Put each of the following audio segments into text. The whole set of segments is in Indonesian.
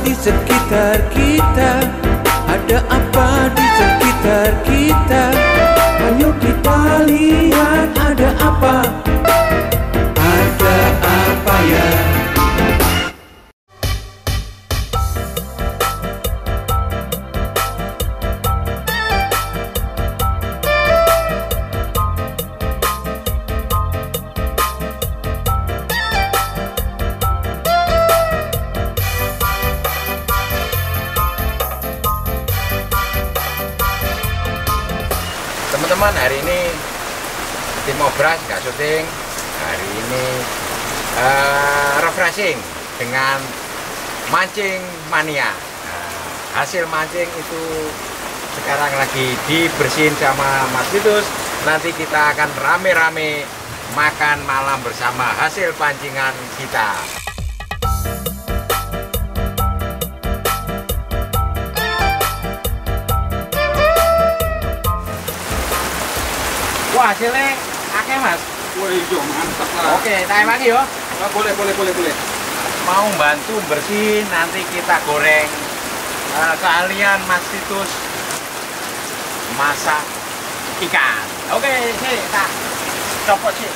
di sekitar kita? Ada apa di sekitar kita? Ayo kita lihat ada apa? Ada apa ya? Teman-teman, hari ini tim Obras nggak syuting. Hari ini refreshing dengan mancing mania. Hasil mancing itu sekarang lagi dibersihin sama Mas Vitus. Nanti kita akan rame-rame makan malam bersama hasil pancingan kita. Wah, hasilnya akeh Mas. Wah, iya mantap lah. Oke, tahan lagi yo. Boleh. Mau bantu bersihin, nanti kita goreng. Keahlian Mas Vitus masak ikan. Oke, sih, tak copot sih.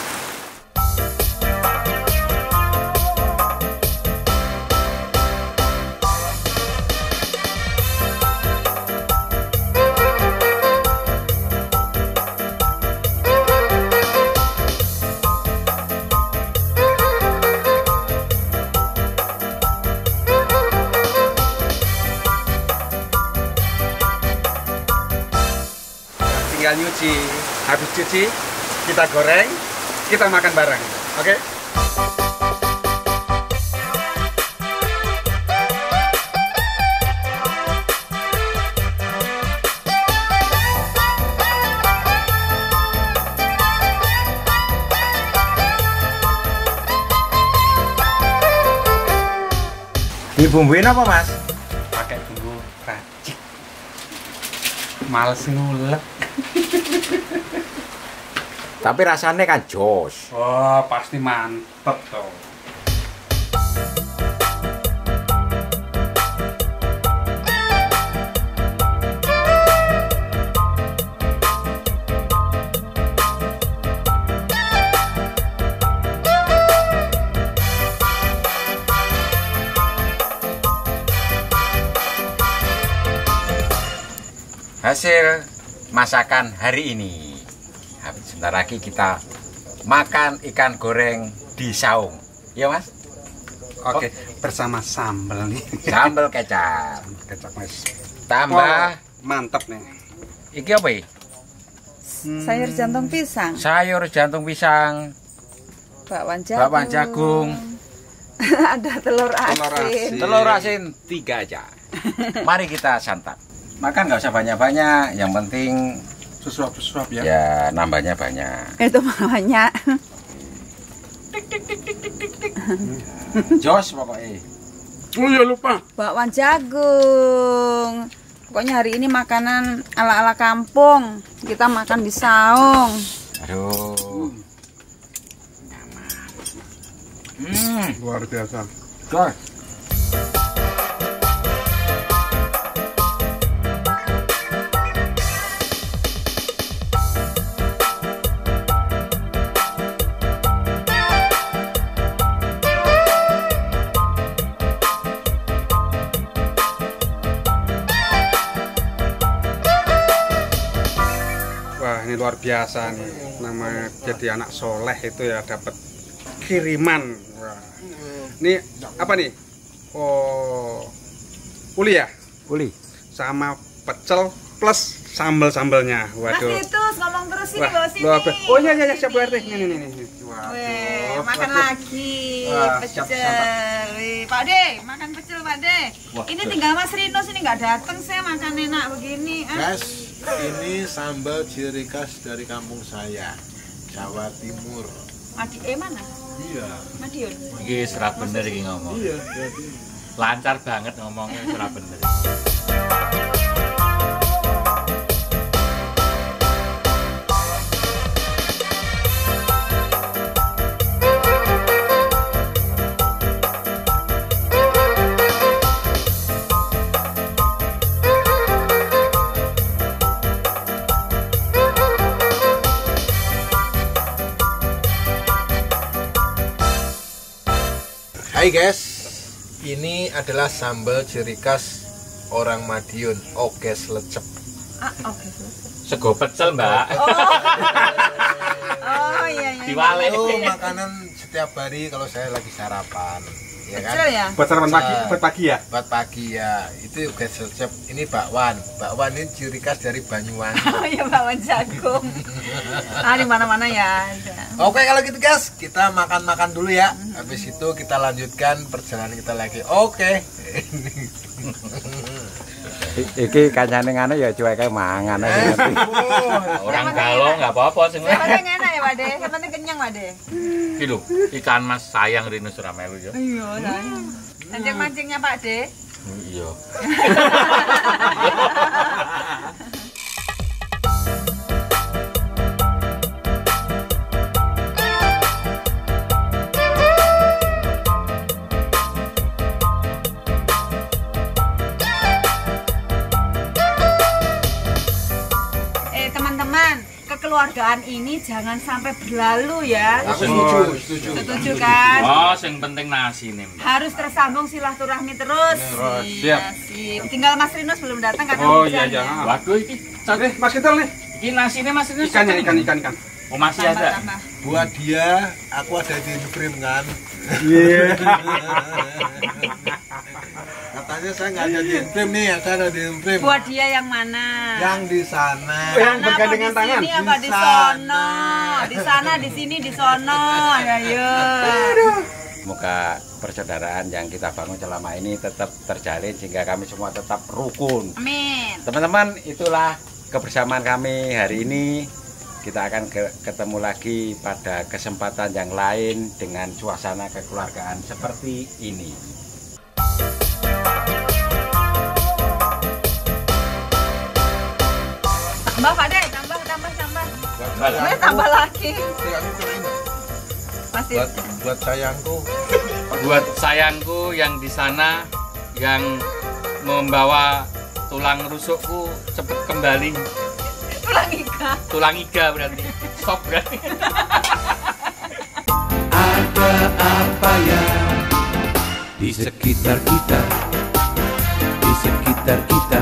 Tinggal nyuci, habis cuci kita goreng, kita makan bareng, oke? Dibumbuin apa Mas? Pakai bumbu racik, males ngulek. Tapi rasanya kan jos. Oh, pasti mantep tuh. Hasil masakan hari ini. Sebentar lagi kita makan ikan goreng di saung. Ya Mas? Oke, bersama sambal nih. Sambal kecap. Kecap Mas. Tambah mantap nih. iki apa iki? Sayur jantung pisang. Sayur jantung pisang. Bakwan jagung. Ada telur asin. Telur asin 3 aja. Mari kita santap. Makan nggak usah banyak-banyak, yang penting Susuap ya. ya nambahnya banyak. Itu banyak. Jos pokoknya. Oh iya lupa. Bakwan jagung. Pokoknya hari ini makanan ala-ala kampung. Kita makan di saung. Aduh. Luar biasa. Jos. Wah, ini luar biasa nih. Namanya jadi anak soleh itu ya dapat kiriman. Wah. Ini apa nih? Oh, uli ya? Uli. Sama pecel plus sambal-sambalnya. Waduh. Mas itu ngomong terus sini, Wah, bawa sini. luar biasa. Oh iya siap Bu RT. Nih. Waduh. Weh, makan Waduh. lagi Wah, pecel. siap. Wih, Pak De, makan pecel Pak De. Ini tinggal Mas Rino sini nggak datang, saya makan enak begini. Guys, ini sambal ciri khas dari kampung saya, Jawa Timur. Mana? Iya. Madiun. Iki serap bener iki ngomong. Iya, jadi Lancar banget ngomongnya, serap bener. Hai guys, ini adalah sambal ciri khas orang Madiun, oges lecep. Oke. Sego pecel, Mbak. Oh iya. Diwale. Itu makanan setiap hari kalau saya lagi sarapan, ya kan? Kecil ya? Buat sarapan pagi ya? Buat pagi ya, itu oges lecep. Ini bakwan. Bakwan ini ciri khas dari Banyuwangi. Oh iya, bakwan jagung. Di mana-mana ya ada. Oke kalau gitu guys, kita makan-makan dulu ya. Habis itu kita lanjutkan perjalanan kita lagi. Oke. Iki kancane ngene ya cueke mangan aja. Orang galau nggak apa-apa sing. Yang penting enak ya, Pak De. Yang penting kenyang, Pak De. Iki lho, ikan mas sayang rene Suramelu ya. Iya, sayang. Mancing-mancingnya Pak De. Iya. Teman-teman, kekeluargaan ini jangan sampai berlalu ya. Aku setuju. Setuju kan? Oh, sing penting nasi nih, Mbak. Harus tersambung silaturahmi terus. Siap. Sip. Tinggal Mas Rinus belum datang kadang Oh hujan iya, ya. jangan. Waduh iki. Mas Kintal nih. Iki nasine Mas ini Ikan. Oh, masih ada. Tambah. Buat dia, aku ada di frame kan. Iya. Katanya saya nggak ada di frame nih, saya ada di frame. Buat dia yang mana? Yang di sana. Yang bergandengan Apa di tangan. sini apa di Di sono? sana. Di sana, di sini, di sono. Ayo. Semoga persaudaraan yang kita bangun selama ini tetap terjalin sehingga kami semua tetap rukun. Amin. Teman-teman, itulah kebersamaan kami hari ini. Kita akan ketemu lagi pada kesempatan yang lain dengan suasana kekeluargaan seperti ini. Tambah Pak De, tambah. Tambah lagi. Pasti. Buat sayangku. Buat sayangku yang di sana yang membawa tulang rusukku cepet kembali. Tulang iga berarti. Stop berarti. Ada apa ya di sekitar kita, di sekitar kita?